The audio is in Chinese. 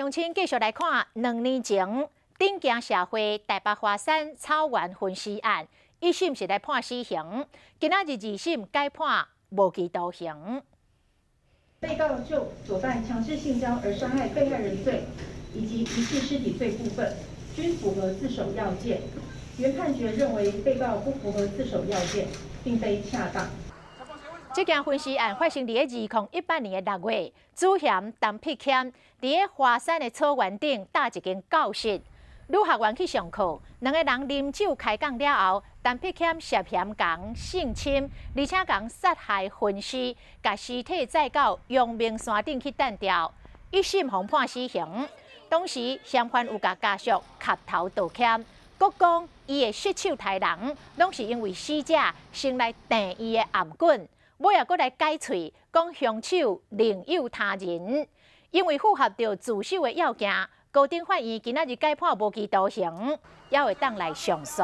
乡亲继续来看2年前顶行社会台北华山草原分尸案，一审是来判死刑，今仔日2审改判无期徒刑。被告就所犯强制性交而伤害被害人罪以及遗弃尸体罪部分，均符合自首要件。原判决认为被告不符合自首要件，并非恰当。 这件分尸案发生在2018年的6月，主嫌陈碧谦在华山的草原顶搭一间教室，女学员去上课，两个人啉酒开讲了后，陈碧谦涉嫌共性侵，而且共杀害分尸，把尸体载到阳明山顶去弹掉，一审互判死刑。当时嫌犯有甲家属磕头道歉，佫讲伊的失手杀人，拢是因为死者先来电伊的颔棍。 尾也搁来解喙，讲凶手另有他人，因为符合着自首的要件，高等法院今仔日改判无期徒刑，也会当来上诉。